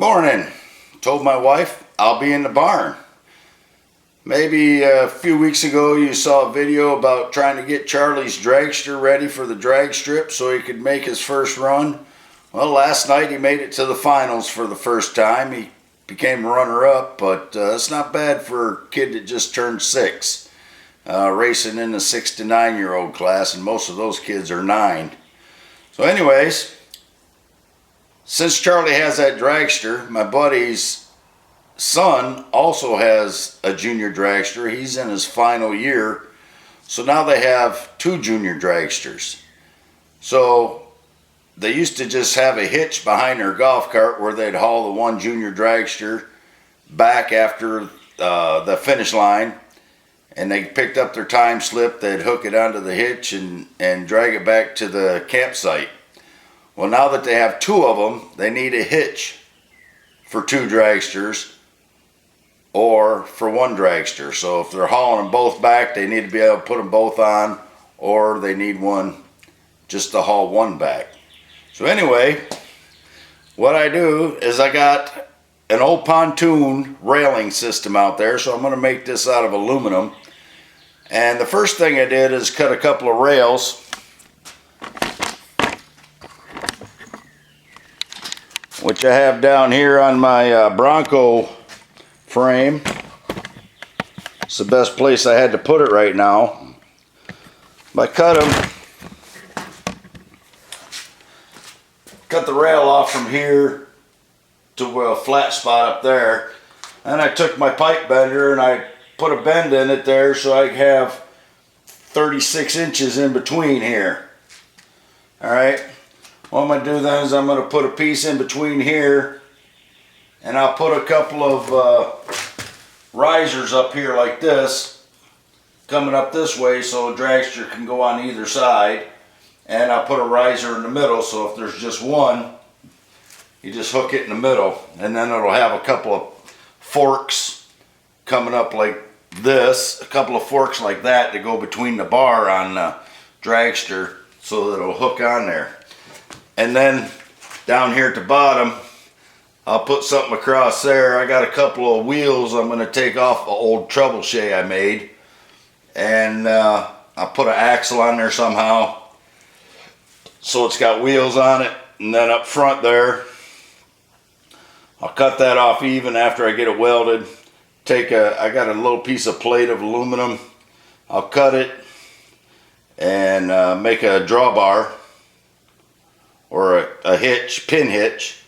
Morning. Told my wife I'll be in the barn. Maybe a few weeks ago you saw a video about trying to get Charlie's dragster ready for the drag strip so he could make his first run. Well, last night he made it to the finals for the first time. He became runner-up, but it's not bad for a kid that just turned 6. Racing in the 6 to 9-year-old class, and most of those kids are 9. So anyways, since Charlie has that dragster, my buddy's son also has a junior dragster. He's in his final year. So now they have 2 junior dragsters. So they used to just have a hitch behind their golf cart where they'd haul the one junior dragster back after the finish line. And they picked up their time slip, they'd hook it onto the hitch and drag it back to the campsite. Well, now that they have 2 of them, they need a hitch for 2 dragsters or for 1 dragster. So if they're hauling them both back, they need to be able to put them both on, or they need one just to haul one back. So anyway, what I do is I got an old pontoon railing system out there, so I'm going to make this out of aluminum. And the first thing I did is cut a couple of rails, which I have down here on my Bronco frame. It's the best place I had to put it right now. I cut the rail off from here to a flat spot up there, and I took my pipe bender and I put a bend in it there so I have 36 inches in between here. Alright, what I'm going to do then is I'm going to put a piece in between here, and I'll put a couple of risers up here like this, coming up this way so a dragster can go on either side, and I'll put a riser in the middle, so if there's just one, you just hook it in the middle, and then it'll have a couple of forks coming up like this, a couple of forks like that to go between the bar on the dragster so that it'll hook on there. And then down here at the bottom, I'll put something across there. I got a couple of wheels I'm going to take off an old trebuchet I made, and I'll put an axle on there somehow so it's got wheels on it. And then up front there, I'll cut that off even after I get it welded. I got a little piece of plate of aluminum. I'll cut it and make a drawbar or a hitch, pin hitch.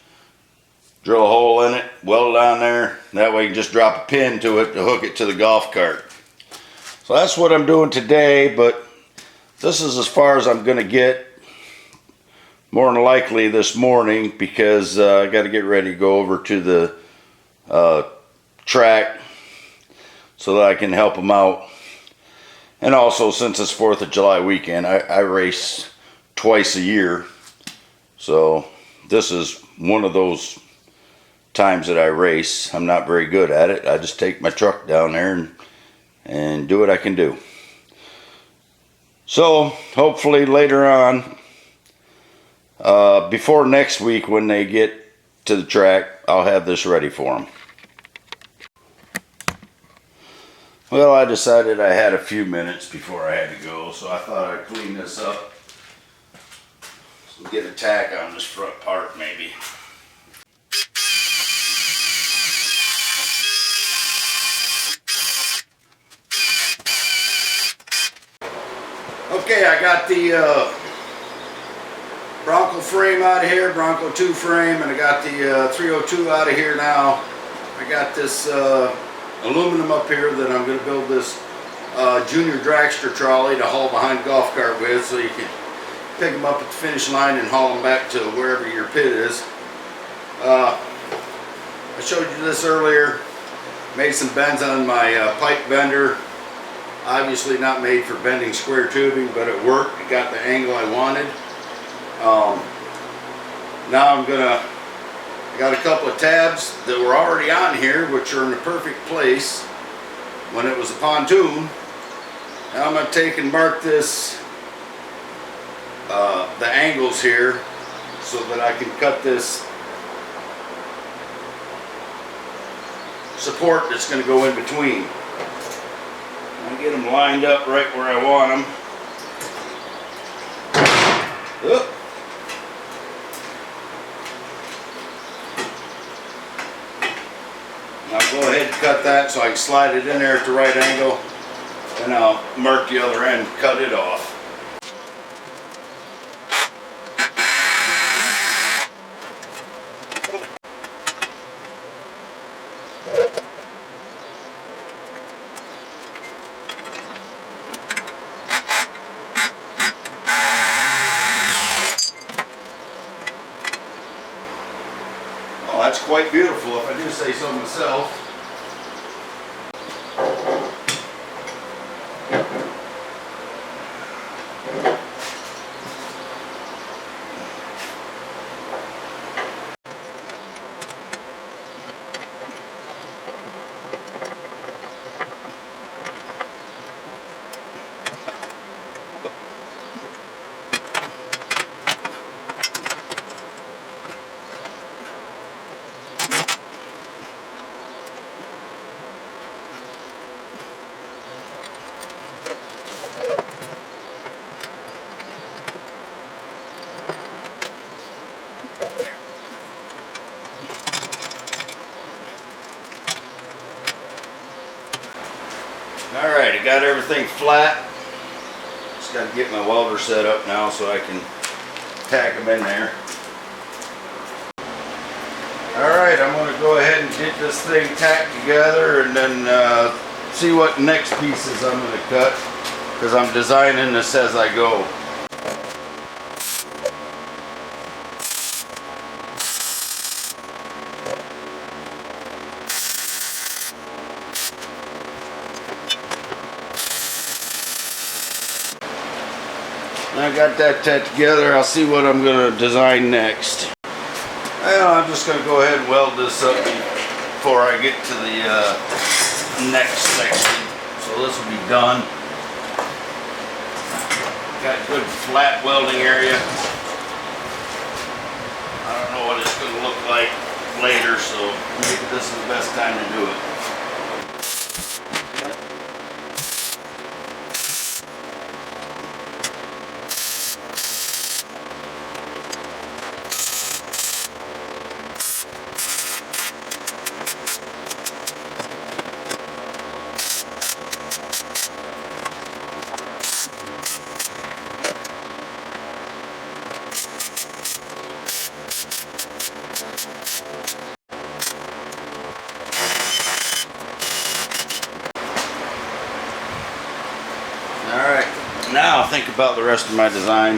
Drill a hole in it, weld it on there. That way you can just drop a pin to it to hook it to the golf cart. So that's what I'm doing today, but this is as far as I'm going to get, more than likely this morning, because I got to get ready to go over to the track so that I can help them out. And also, since it's 4th of July weekend, I race twice a year, so this is one of those times that I race. I'm not very good at it. I just take my truck down there and do what I can do. So hopefully later on, before next week when they get to the track, I'll have this ready for them. Well, I decided I had a few minutes before I had to go, so I thought I'd clean this up. So get a tack on this front part maybe. Okay, I got the Bronco frame out of here, Bronco 2 frame, and I got the 302 out of here now. I got this aluminum up here that I'm going to build this junior dragster trolley to haul behind the golf cart with, so you can pick them up at the finish line and haul them back to wherever your pit is. I showed you this earlier. Made some bends on my pipe bender. Obviously not made for bending square tubing, but it worked. It got the angle I wanted. Now I got a couple of tabs that were already on here, which are in the perfect place when it was a pontoon. Now I'm going to take and mark this, the angles here, so that I can cut this support that's going to go in between. I get them lined up right where I want them. Oop. I'll go ahead and cut that so I can slide it in there at the right angle, and I'll mark the other end, cut it off. Oh, that's quite beautiful if I do say so myself. Alright, I got everything flat. Just got to get my welder set up now so I can tack them in there. Alright, I'm going to go ahead and get this thing tacked together and then see what next pieces I'm going to cut, because I'm designing this as I go. I got that tacked together. I'll see what I'm going to design next. Well, I'm just going to go ahead and weld this up before I get to the next section. So this will be done. Got a good flat welding area. I don't know what it's going to look like later, so maybe this is the best time to do it. Alright, now I'll think about the rest of my design.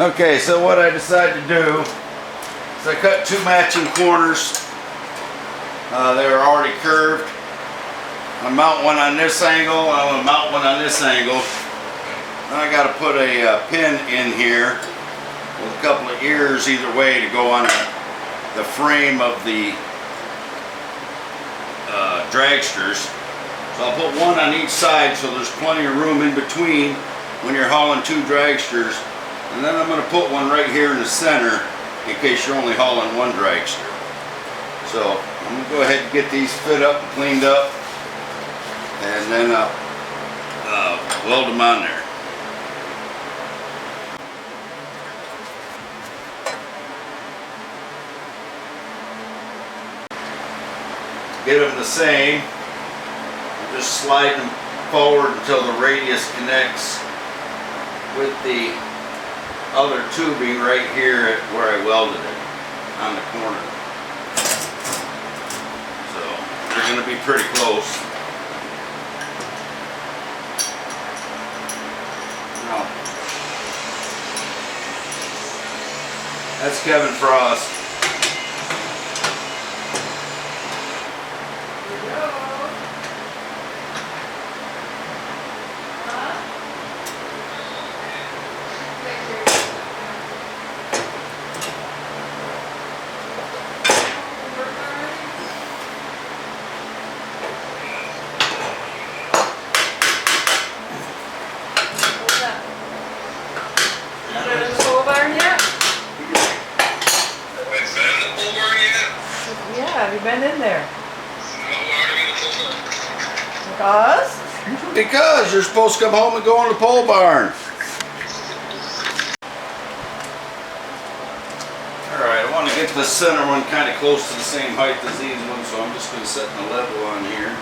Okay, so what I decided to do is I cut two matching corners. They were already curved. I mount one on this angle, and I'm going to mount one on this angle. Then I got to put a pin in here with a couple of ears either way to go on the frame of the dragsters. So I'll put one on each side so there's plenty of room in between when you're hauling two dragsters. And then I'm going to put one right here in the center in case you're only hauling one dragster. So I'm going to go ahead and get these fit up and cleaned up, and then I'll weld them on there. Get them the same. Just slide them forward until the radius connects with the other tubing right here at where I welded it on the corner. So they're going to be pretty close. Now, that's Kevin Frost. Because? Because you're supposed to come home and go on the pole barn. Alright, I want to get the center one kind of close to the same height as these ones, so I'm just going to set the level on here.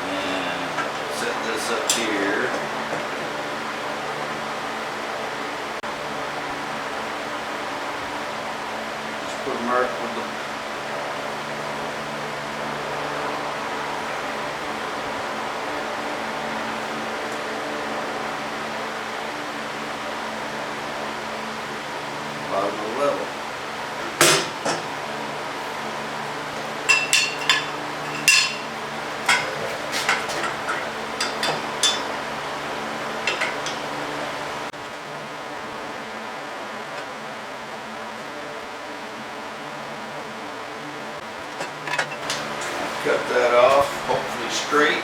And set this up here. Just put a mark with the bottom of the level. Cut that off, hopefully straight.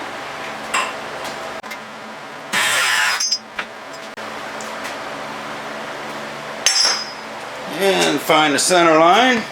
And find the center line.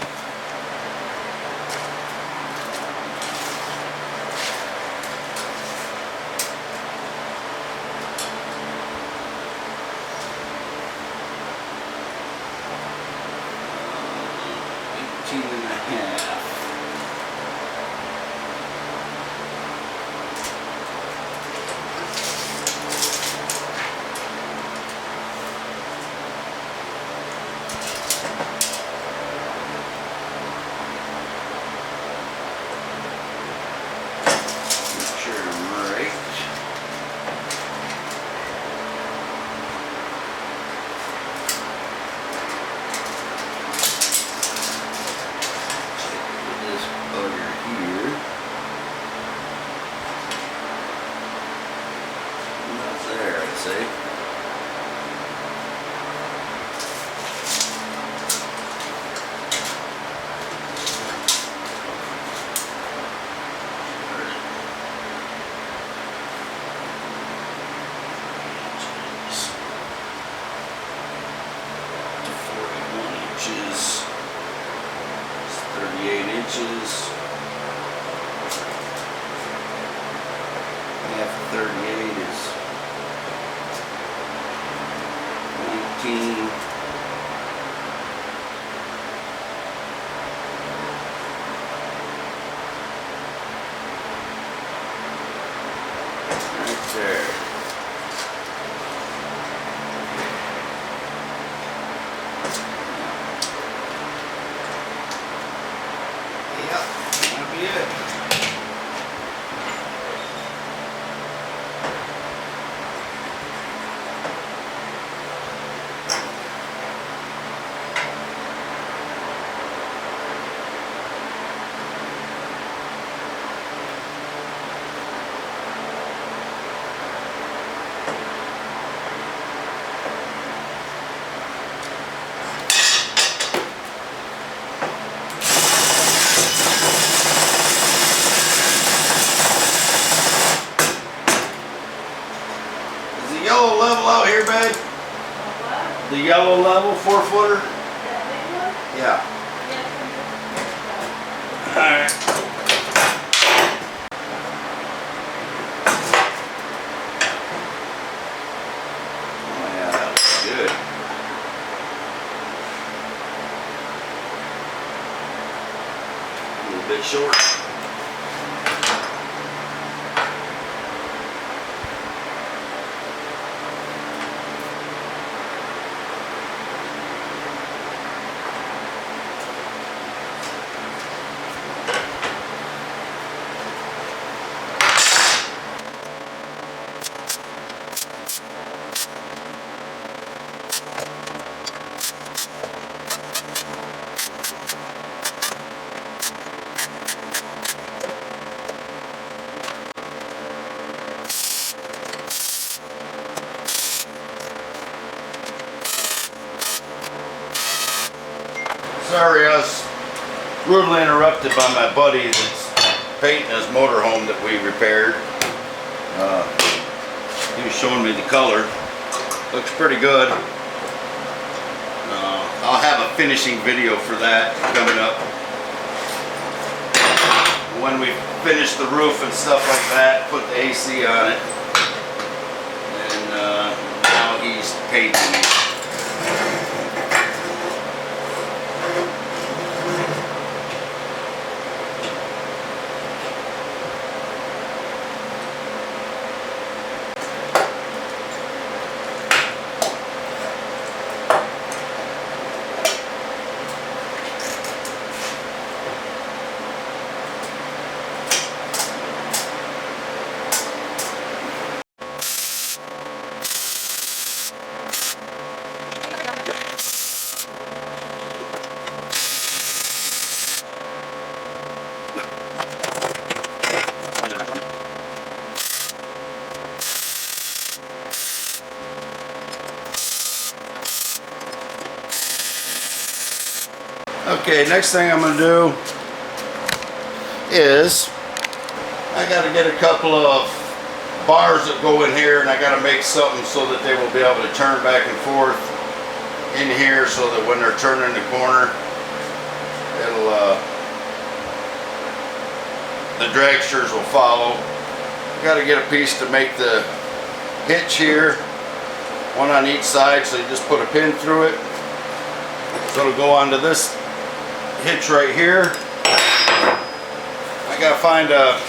Inches, half of 38 is 19. Right there. Yellow level out here, babe? What? The yellow level 4-footer? That big one? Yeah. Alright. Oh yeah, that looks good. A little bit short. Sorry, I was rudely interrupted by my buddy that's painting his motorhome that we repaired. He was showing me the color. Looks pretty good. finishing video for that coming up. When we finish the roof and stuff like that, put the AC on it. And now he's painting it. Okay, next thing I'm going to do is I got to get a couple of bars that go in here, and I got to make something so that they will be able to turn back and forth in here, so that when they're turning the corner, it'll the dragsters will follow. Got to get a piece to make the hitch here, one on each side, so you just put a pin through it. So it'll go onto this hitch right here. I gotta find a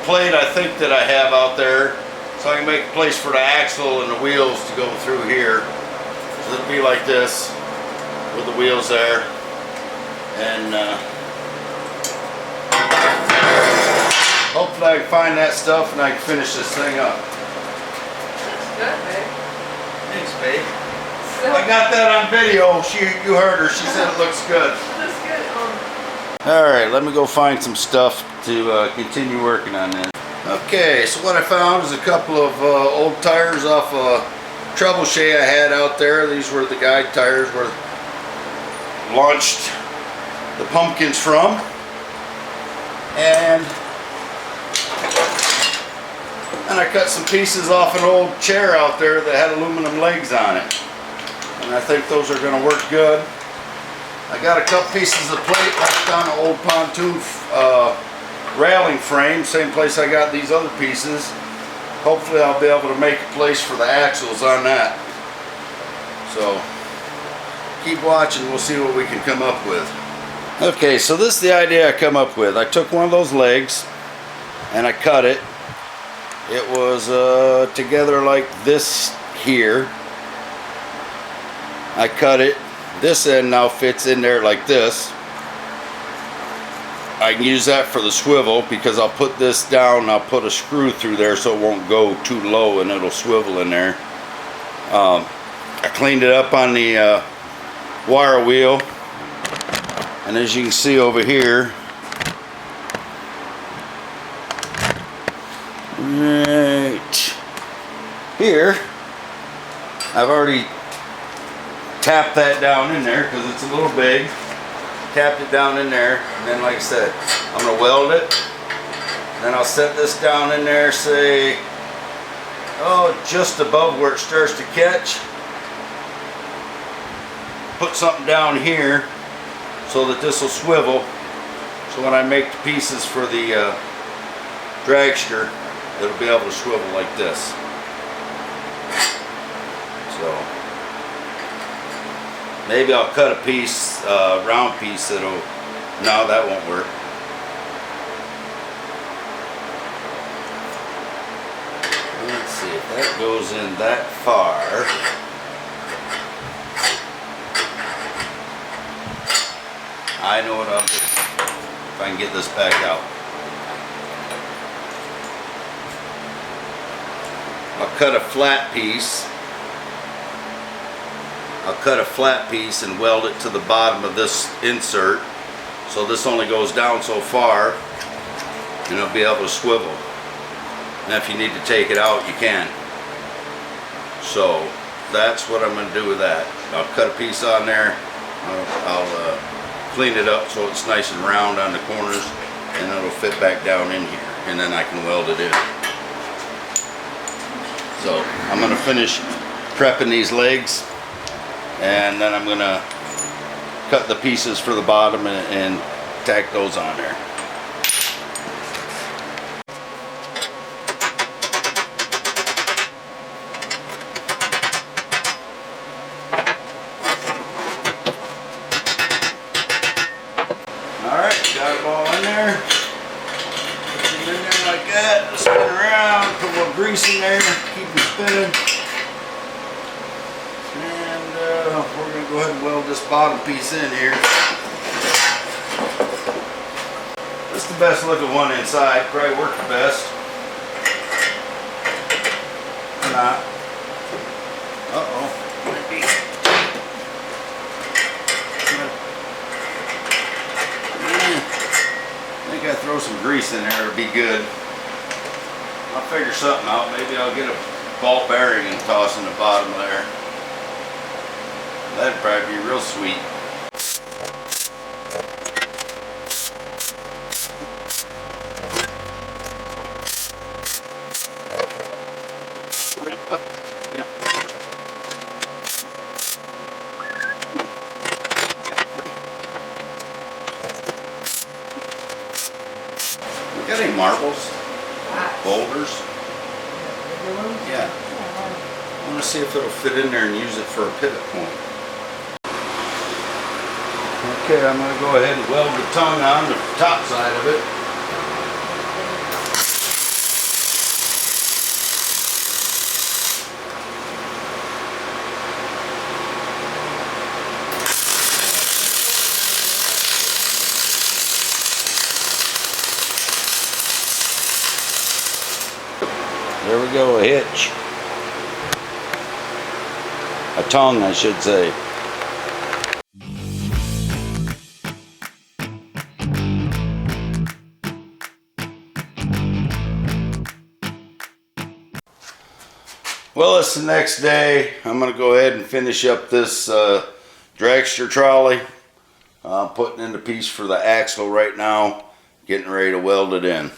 plate, I think, that I have out there, so I can make a place for the axle and the wheels to go through here. So it'll be like this with the wheels there, and hopefully I can find that stuff and I can finish this thing up. That's good, babe. Thanks, babe. I got that on video. You heard her. She said it looks good. That's good. All right, let me go find some stuff to continue working on this. Okay, so what I found is a couple of old tires off a trebuchet I had out there. These were the guide tires where I launched the pumpkins from. And I cut some pieces off an old chair out there that had aluminum legs on it. And I think those are going to work good. I got a couple pieces of plate left on an old pontoon railing frame, same place I got these other pieces. Hopefully I'll be able to make a place for the axles on that. So keep watching, we'll see what we can come up with. Okay, so this is the idea I come up with. I took one of those legs and I cut it. It was together like this here. I cut it. This end now fits in there like this. I can use that for the swivel because I'll put this down and I'll put a screw through there so it won't go too low and it'll swivel in there. I cleaned it up on the wire wheel, and as you can see over here, right here, I've already tapped that down in there because it's a little big. Tapped it down in there, and then, like I said, I'm going to weld it. Then I'll set this down in there, say, just above where it starts to catch. Put something down here so that this will swivel. So when I make the pieces for the dragster, it'll be able to swivel like this. So maybe I'll cut a piece, round piece that'll, no, that won't work. Let's see if that goes in that far. I know what I'll do, if I can get this back out. I'll cut a flat piece. I'll cut a flat piece and weld it to the bottom of this insert, so this only goes down so far and it'll be able to swivel. And if you need to take it out, you can. So that's what I'm going to do with that. I'll cut a piece on there. I'll clean it up so it's nice and round on the corners, and it'll fit back down in here, and then I can weld it in. So I'm going to finish prepping these legs, and then I'm going to cut the pieces for the bottom and tack those on there. Alright, got it all in there. Put it in there like that. Spin around, put a little grease in there, keep it spinning. And we're going to go ahead and weld this bottom piece in here. This is the best looking one inside, probably worked the best. Or not. Uh-oh. Might be. I think I throw some grease in there, it'll be good. I'll figure something out. Maybe I'll get a ball bearing and toss in the bottom there. That'd probably be real sweet. Got any marbles? Boulders? Yeah. I want to see if it'll fit in there and use it for a pivot point. Okay, I'm going to go ahead and weld the tongue on the top side of it. There we go, a hitch. A tongue, I should say. Well, it's the next day. I'm going to go ahead and finish up this dragster trolley. I'm putting in the piece for the axle right now. Getting ready to weld it in.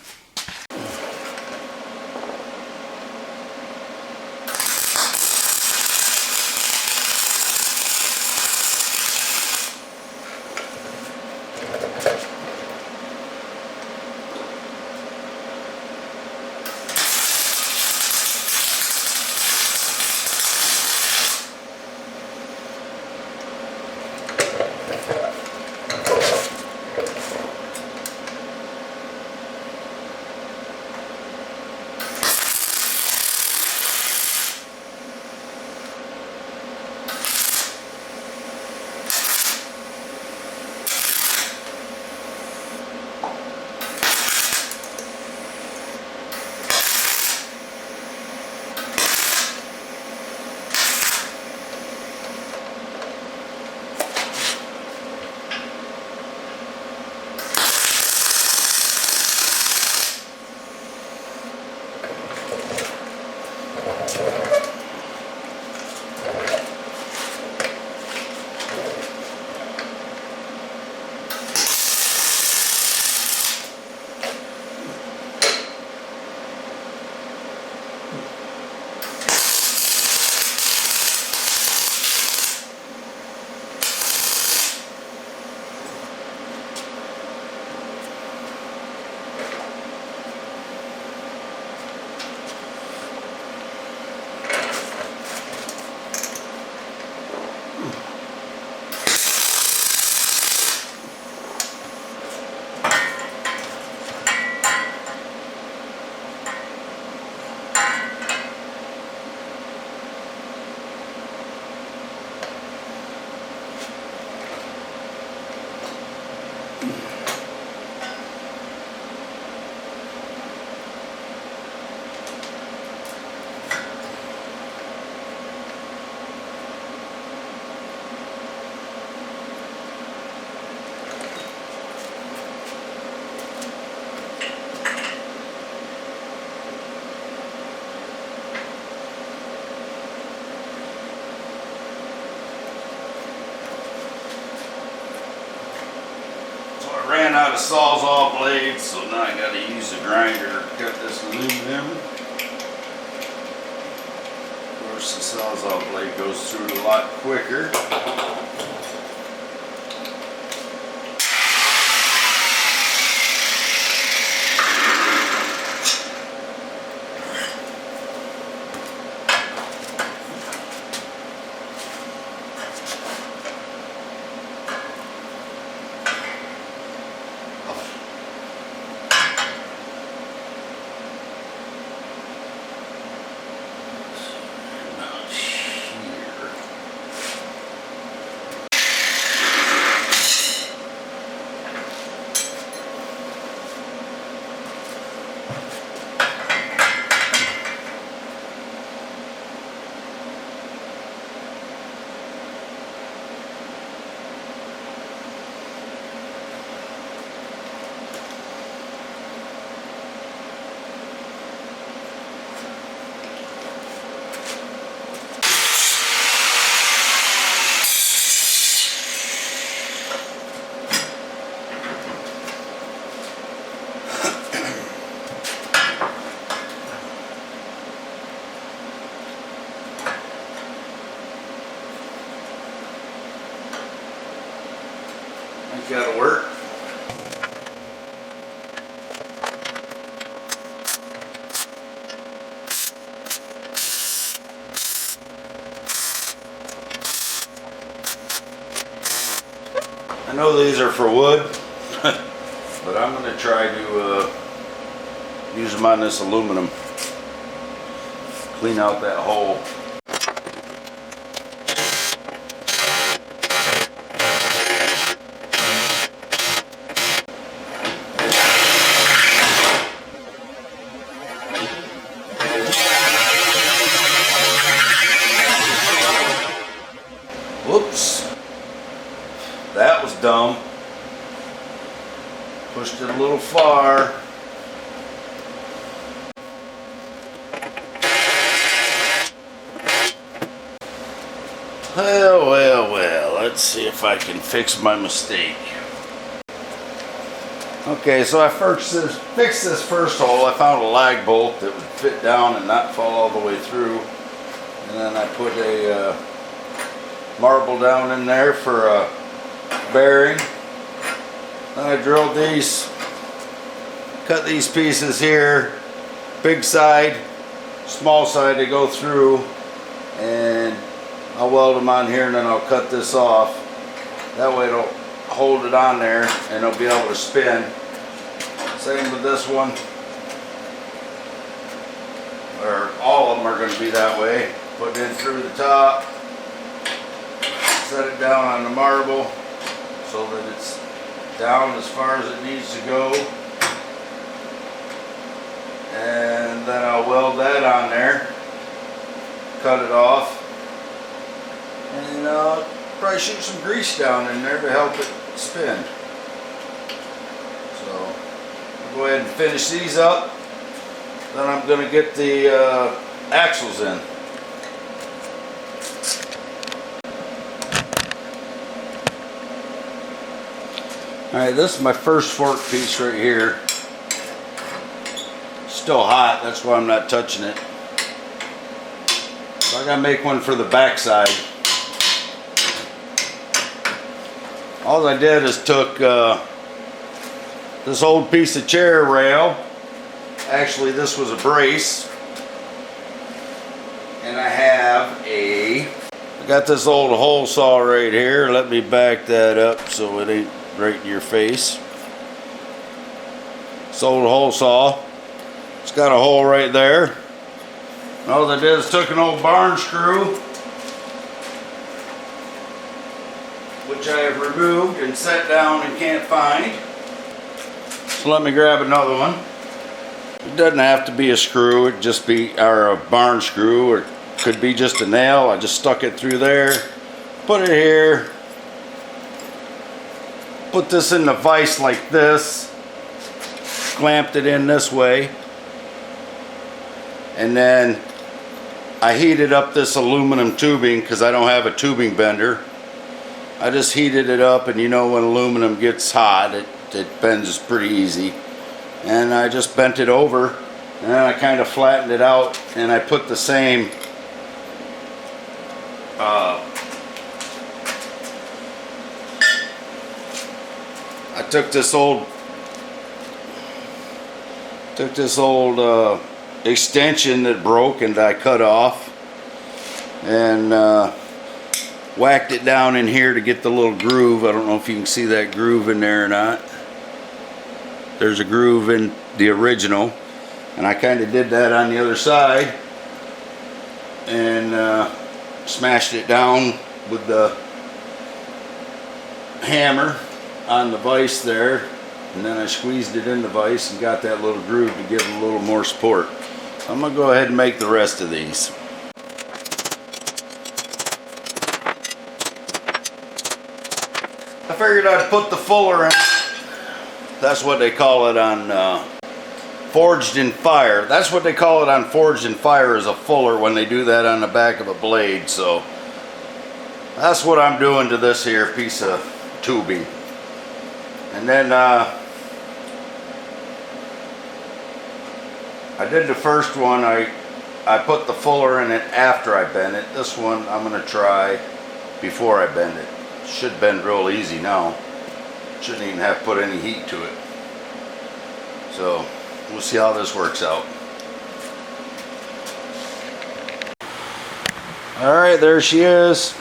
Ran out of sawzall blades, so now I got to use a grinder to cut this aluminum. Of course, the sawzall blade goes through it a lot quicker. It's gotta work. I know these are for wood, but I'm going to try to use them on this aluminum. Clean out that hole. Whoops. That was dumb. Pushed it a little far. Well, let's see if I can fix my mistake. Okay, so I fixed this first hole. I found a lag bolt that would fit down and not fall all the way through. And then I put a marble down in there for a bearing. Then I drilled these, cut these pieces here, big side, small side to go through, and I'll weld them on here, and then I'll cut this off. That way it'll hold it on there and it'll be able to spin. Same with this one, or all of them are going to be that way. Put it in through the top, set it down on the marble so that it's down as far as it needs to go, and then I'll weld that on there, cut it off, and probably shoot some grease down in there to help it spin. So I'll go ahead and finish these up, then I'm going to get the axles in. Alright, this is my first fork piece right here. Still hot, that's why I'm not touching it. So I gotta make one for the back side. All I did is took this old piece of chair rail. Actually, this was a brace. And I got this old hole saw right here. Let me back that up so it ain't right in your face. This old hole saw. It's got a hole right there. And all I did is took an old barn screw, which I have removed and set down and can't find. So let me grab another one. It doesn't have to be a screw, it just be a barn screw, or it could be just a nail. I just stuck it through there, put it here, put this in the vise like this, clamped it in this way, and then I heated up this aluminum tubing because I don't have a tubing bender. I just heated it up, and you know when aluminum gets hot it bends pretty easy, and I just bent it over, and then I kind of flattened it out, and I put the same I took this old extension that broke, and I cut off and whacked it down in here to get the little groove. I don't know if you can see that groove in there or not. There's a groove in the original, and I kind of did that on the other side and smashed it down with the hammer on the vise there, and then I squeezed it in the vise and got that little groove to give it a little more support. So I'm going to go ahead and make the rest of these. I figured I'd put the fuller in. That's what they call it on Forged in Fire. That's what they call it on Forged in Fire, is a fuller when they do that on the back of a blade. So that's what I'm doing to this here piece of tubing. And then I did the first one, I put the fuller in it after I bent it. This one I'm going to try before I bend it. Should bend real easy now. Shouldn't even have put any heat to it. So we'll see how this works out. All right, there she is.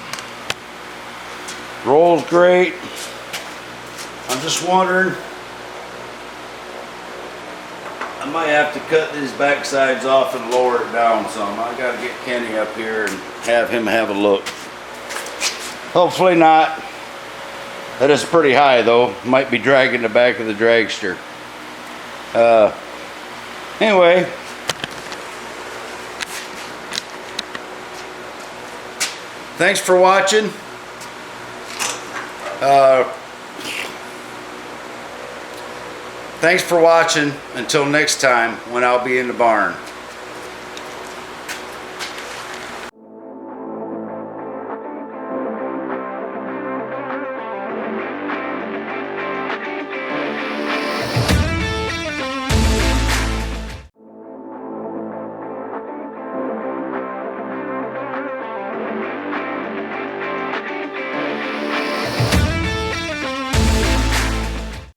Rolls great. I'm just wondering, I might have to cut these back sides off and lower it down some. I gotta get Kenny up here and have him have a look. Hopefully not. That is pretty high though. Might be dragging the back of the dragster. Anyway. Thanks for watching. Thanks for watching. Until next time when I'll be in the barn.